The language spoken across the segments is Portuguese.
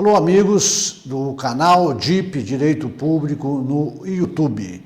Alô, amigos do canal DIP Direito Público no YouTube.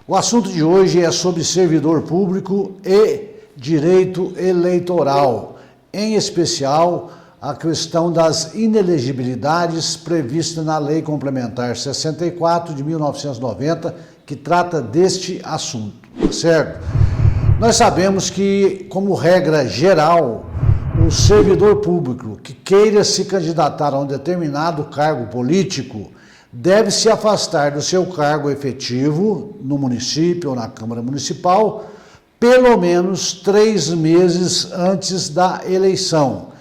O assunto de hoje é sobre servidor público e direito eleitoral, em especial a questão das inelegibilidades previstas na Lei Complementar 64 de 1990, que trata deste assunto, certo? Nós sabemos que, como regra geral, o servidor público que queira se candidatar a um determinado cargo político deve se afastar do seu cargo efetivo no município ou na Câmara Municipal pelo menos 3 meses antes da eleição.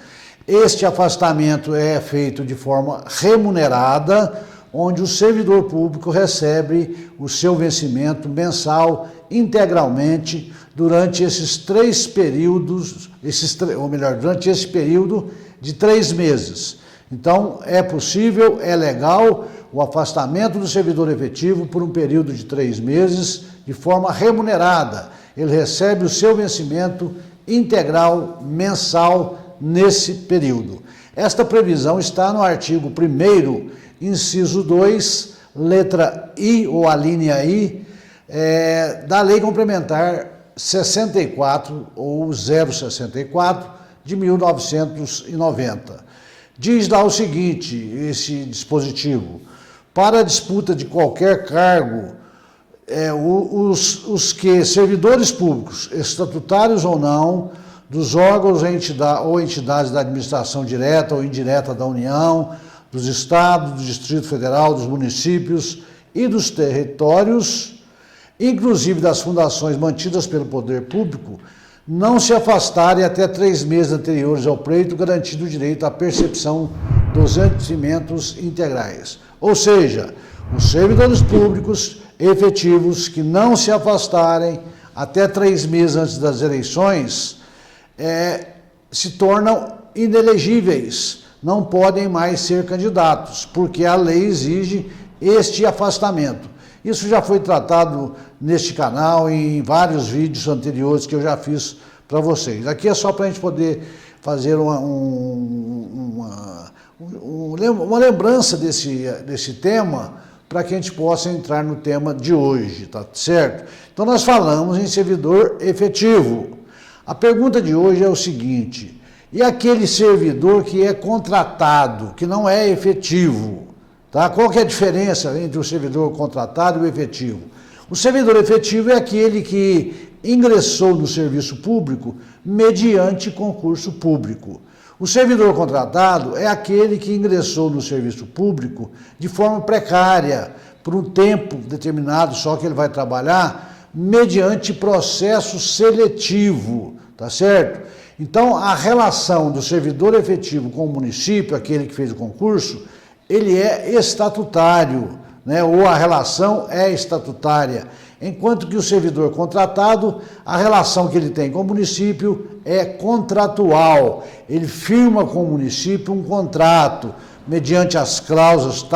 Este afastamento é feito de forma remunerada, onde o servidor público recebe o seu vencimento mensal integralmente durante esses 3 períodos, durante esse período de 3 meses. Então, é possível, é legal o afastamento do servidor efetivo por um período de 3 meses de forma remunerada. Ele recebe o seu vencimento integral mensal nesse período. Esta previsão está no artigo 1º, inciso 2, letra I ou a linha I, da Lei Complementar 64 ou 064 de 1990. Diz lá o seguinte, esse dispositivo: para a disputa de qualquer cargo, os servidores públicos, estatutários ou não, dos órgãos ou entidades da administração direta ou indireta da União, dos estados, do Distrito Federal, dos municípios e dos territórios, inclusive das fundações mantidas pelo poder público, não se afastarem até 3 meses anteriores ao pleito, garantindo o direito à percepção dos vencimentos integrais. Ou seja, os servidores públicos efetivos que não se afastarem até 3 meses antes das eleições se tornam inelegíveis, não podem mais ser candidatos, porque a lei exige este afastamento. Isso já foi tratado neste canal e em vários vídeos anteriores que eu já fiz para vocês. Aqui é só para a gente poder fazer uma lembrança desse tema, para que a gente possa entrar no tema de hoje, tá certo? Então nós falamos em servidor efetivo. A pergunta de hoje é o seguinte: e aquele servidor que é contratado, que não é efetivo? Tá? Qual que é a diferença entre o servidor contratado e o efetivo? O servidor efetivo é aquele que ingressou no serviço público mediante concurso público. O servidor contratado é aquele que ingressou no serviço público de forma precária, por um tempo determinado só que ele vai trabalhar, mediante processo seletivo, tá certo? Então, a relação do servidor efetivo com o município, aquele que fez o concurso, ele é estatutário, né? Ou a relação é estatutária, enquanto que o servidor contratado, a relação que ele tem com o município é contratual. Ele firma com o município um contrato, mediante as cláusulas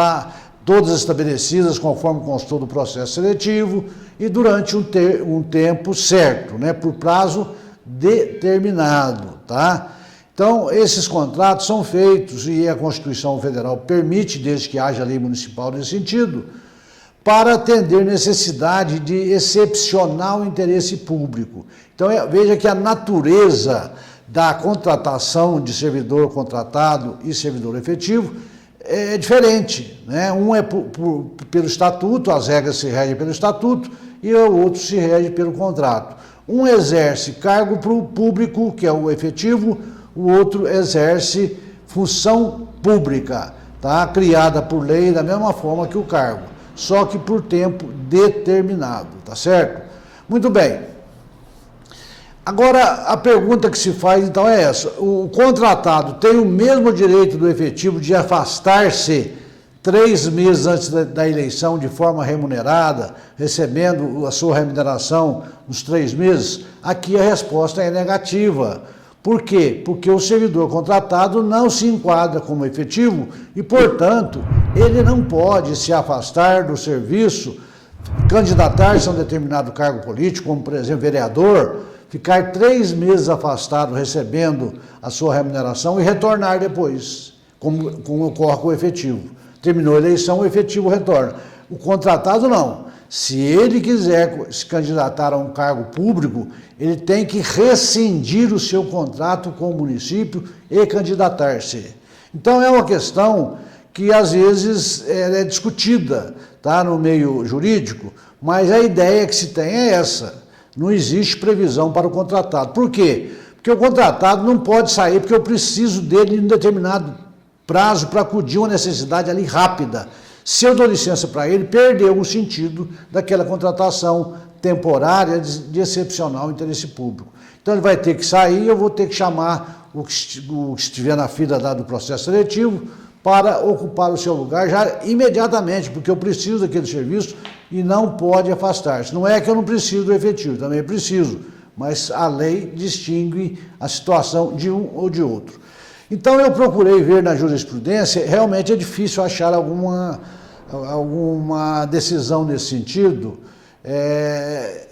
todas estabelecidas conforme constou do processo seletivo e durante um tempo certo, né? Por prazo determinado, tá? Então, esses contratos são feitos, e a Constituição Federal permite, desde que haja lei municipal nesse sentido, para atender necessidade de excepcional interesse público. Então, veja que a natureza da contratação de servidor contratado e servidor efetivo é diferente, né? Um é pelo estatuto, as regras se regem pelo estatuto, e o outro se rege pelo contrato. Um exerce cargo público, que é o efetivo, o outro exerce função pública, tá? Criada por lei da mesma forma que o cargo, só que por tempo determinado, tá certo? Muito bem. Agora, a pergunta que se faz, então, é essa: o contratado tem o mesmo direito do efetivo de afastar-se 3 meses antes da eleição de forma remunerada, recebendo a sua remuneração nos 3 meses? Aqui a resposta é negativa. Por quê? Porque o servidor contratado não se enquadra como efetivo e, portanto, ele não pode se afastar do serviço candidatar-se a um determinado cargo político, como por exemplo vereador, ficar 3 meses afastado recebendo a sua remuneração e retornar depois, como ocorre com o efetivo. Terminou a eleição, o efetivo retorna. O contratado não. Se ele quiser se candidatar a um cargo público, ele tem que rescindir o seu contrato com o município e candidatar-se. Então é uma questão que às vezes é discutida, tá, no meio jurídico, mas a ideia que se tem é essa. Não existe previsão para o contratado. Por quê? Porque o contratado não pode sair porque eu preciso dele em um determinado prazo para acudir uma necessidade ali rápida. Se eu dou licença para ele, perdeu o sentido daquela contratação temporária de excepcional interesse público. Então ele vai ter que sair, eu vou ter que chamar o que estiver na fila do processo seletivo para ocupar o seu lugar já imediatamente, porque eu preciso daquele serviço e não pode afastar-se. Não é que eu não preciso do efetivo, também preciso, mas a lei distingue a situação de um ou de outro. Então eu procurei ver na jurisprudência, realmente é difícil achar alguma decisão nesse sentido,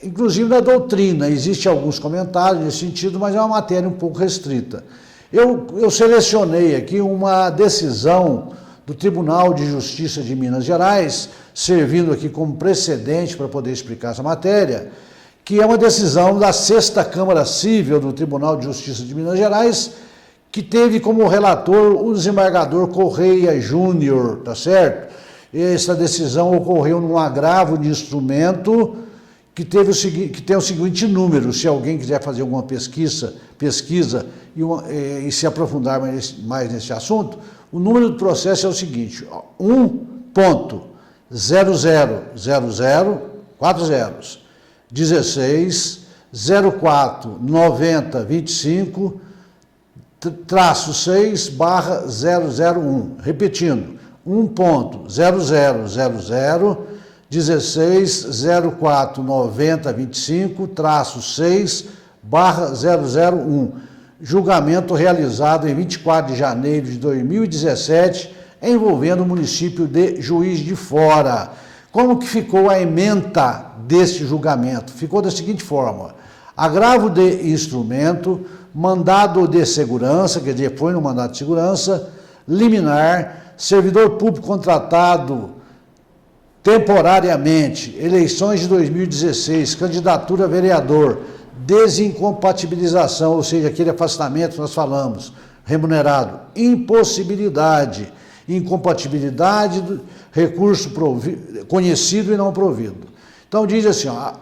inclusive na doutrina, existem alguns comentários nesse sentido, mas é uma matéria um pouco restrita. Eu selecionei aqui uma decisão do Tribunal de Justiça de Minas Gerais, servindo aqui como precedente para poder explicar essa matéria, que é uma decisão da 6ª Câmara Cível do Tribunal de Justiça de Minas Gerais, que teve como relator o desembargador Correia Júnior, tá certo? Essa decisão ocorreu num agravo de instrumento que tem o seguinte número, se alguém quiser fazer alguma pesquisa e se aprofundar mais nesse assunto, o número do processo é o seguinte, 1.001604.001, repetindo, 1.000016049025-6/001, julgamento realizado em 24 de janeiro de 2017, envolvendo o município de Juiz de Fora. Como que ficou a ementa deste julgamento? Ficou da seguinte forma: agravo de instrumento, mandado de segurança, quer dizer, foi no mandado de segurança, liminar, servidor público contratado temporariamente, eleições de 2016, candidatura a vereador, desincompatibilização, ou seja, aquele afastamento que nós falamos, remunerado, impossibilidade, incompatibilidade, recurso conhecido e não provido. Então diz assim, ó,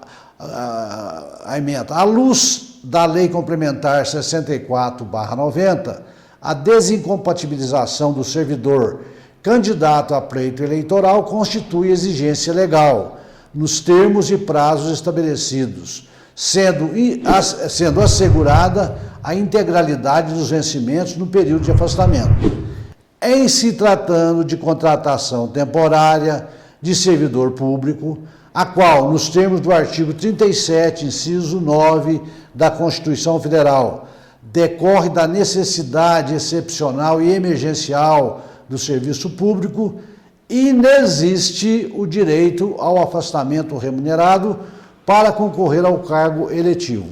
a emenda, à luz da Lei Complementar 64/90, a desincompatibilização do servidor candidato a pleito eleitoral constitui exigência legal, nos termos e prazos estabelecidos, sendo assegurada a integralidade dos vencimentos no período de afastamento. Em se tratando de contratação temporária de servidor público, a qual, nos termos do artigo 37, inciso 9 da Constituição Federal, decorre da necessidade excepcional e emergencial do serviço público, inexiste o direito ao afastamento remunerado para concorrer ao cargo eletivo.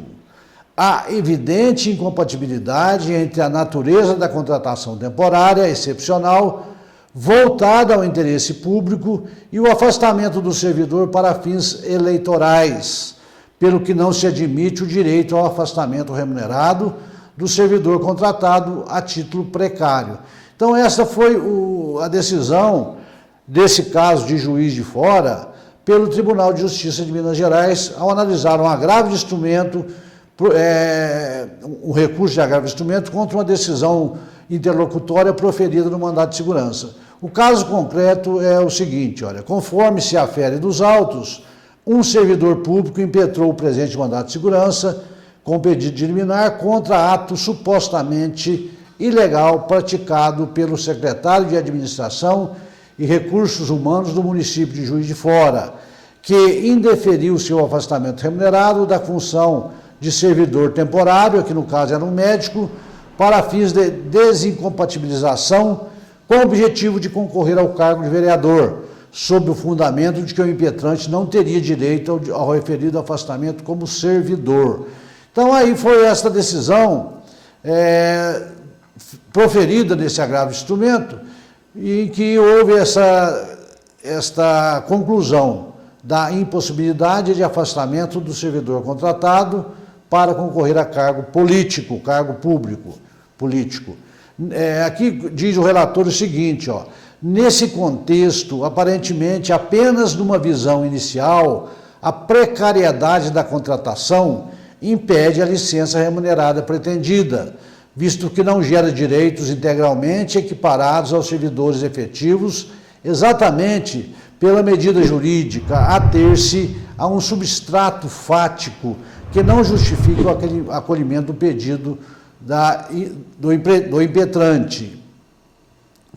Há evidente incompatibilidade entre a natureza da contratação temporária excepcional, voltada ao interesse público, e o afastamento do servidor para fins eleitorais, pelo que não se admite o direito ao afastamento remunerado do servidor contratado a título precário. Então essa foi a decisão desse caso de Juiz de Fora pelo Tribunal de Justiça de Minas Gerais, ao analisar um agravo de instrumento, um recurso de agravo de instrumento contra uma decisão interlocutória proferida no mandado de segurança. O caso concreto é o seguinte, olha, conforme se afere dos autos, um servidor público impetrou o presente mandado de segurança com pedido de liminar contra ato supostamente ilegal praticado pelo secretário de Administração e Recursos Humanos do município de Juiz de Fora, que indeferiu seu afastamento remunerado da função de servidor temporário, que no caso era um médico, para fins de desincompatibilização com o objetivo de concorrer ao cargo de vereador, sob o fundamento de que o impetrante não teria direito ao referido afastamento como servidor. Então aí foi esta decisão proferida nesse agravo instrumento, em que houve esta conclusão da impossibilidade de afastamento do servidor contratado para concorrer a cargo político, cargo público, político. Aqui diz o relator o seguinte, ó, nesse contexto, aparentemente apenas numa visão inicial, a precariedade da contratação impede a licença remunerada pretendida, visto que não gera direitos integralmente equiparados aos servidores efetivos, exatamente pela medida jurídica ater-se a um substrato fático que não justifique o acolhimento do pedido do impetrante.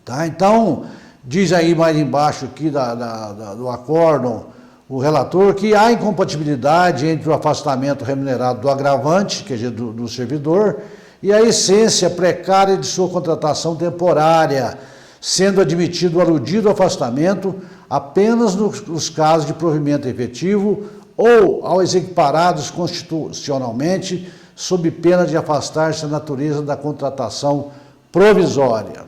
Tá? Então, diz aí mais embaixo aqui do acórdão, o relator, que há incompatibilidade entre o afastamento remunerado do agravante, que é do servidor, e a essência precária de sua contratação temporária, sendo admitido o aludido afastamento apenas nos casos de provimento efetivo ou aos equiparados constitucionalmente, sob pena de afastar-se da natureza da contratação provisória.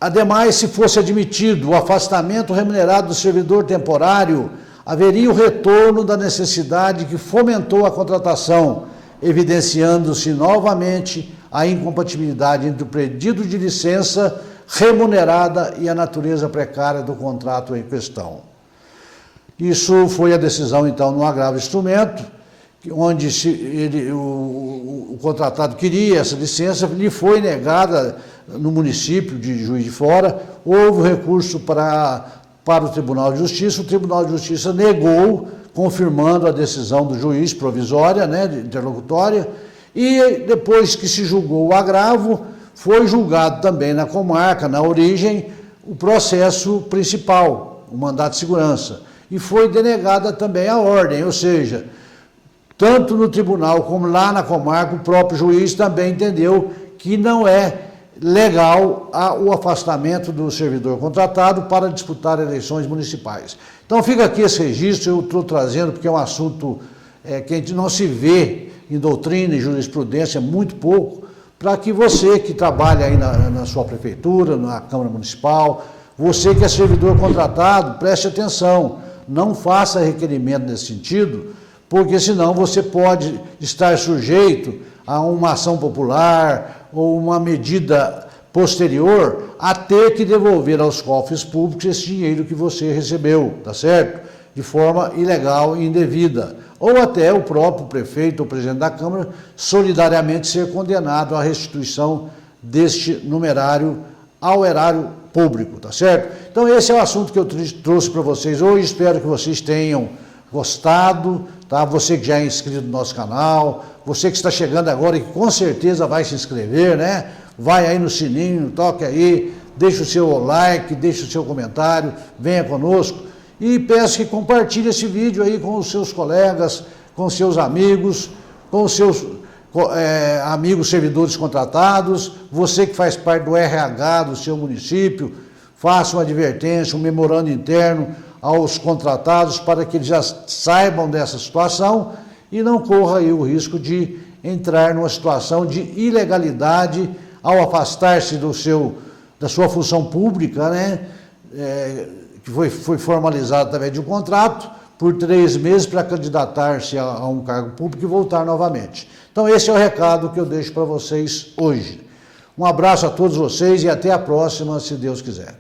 Ademais, se fosse admitido o afastamento remunerado do servidor temporário, haveria o retorno da necessidade que fomentou a contratação, evidenciando-se novamente a incompatibilidade entre o pedido de licença remunerada e a natureza precária do contrato em questão. Isso foi a decisão, então, no agravo instrumento, onde o contratado queria essa licença, lhe foi negada no município de Juiz de Fora, houve recurso para o Tribunal de Justiça, o Tribunal de Justiça negou, confirmando a decisão do juiz provisória, né, de interlocutória, e depois que se julgou o agravo, foi julgado também na comarca, na origem, o processo principal, o mandato de segurança, e foi denegada também a ordem, ou seja, tanto no tribunal como lá na comarca, o próprio juiz também entendeu que não é legal o afastamento do servidor contratado para disputar eleições municipais. Então fica aqui esse registro, eu estou trazendo porque é um assunto que a gente não se vê em doutrina e jurisprudência muito pouco, para que você que trabalha aí na sua prefeitura, na Câmara Municipal, você que é servidor contratado, preste atenção, não faça requerimento nesse sentido, porque senão você pode estar sujeito a uma ação popular ou uma medida posterior a ter que devolver aos cofres públicos esse dinheiro que você recebeu, tá certo? De forma ilegal e indevida. Ou até o próprio prefeito ou presidente da Câmara solidariamente ser condenado à restituição deste numerário ao erário público, tá certo? Então esse é o assunto que eu trouxe para vocês hoje, espero que vocês tenham gostado, tá? Você que já é inscrito no nosso canal, você que está chegando agora e que com certeza vai se inscrever, né? Vai aí no sininho, toque aí, deixa o seu like, deixa o seu comentário, venha conosco e peço que compartilhe esse vídeo aí com os seus colegas, com os seus amigos, com os seus amigos servidores contratados, você que faz parte do RH do seu município, faça uma advertência, um memorando interno aos contratados para que eles já saibam dessa situação e não corra aí o risco de entrar numa situação de ilegalidade ao afastar-se da sua função pública, né, que foi formalizado através de um contrato por 3 meses para candidatar-se a um cargo público e voltar novamente. Então esse é o recado que eu deixo para vocês hoje. Um abraço a todos vocês e até a próxima, se Deus quiser.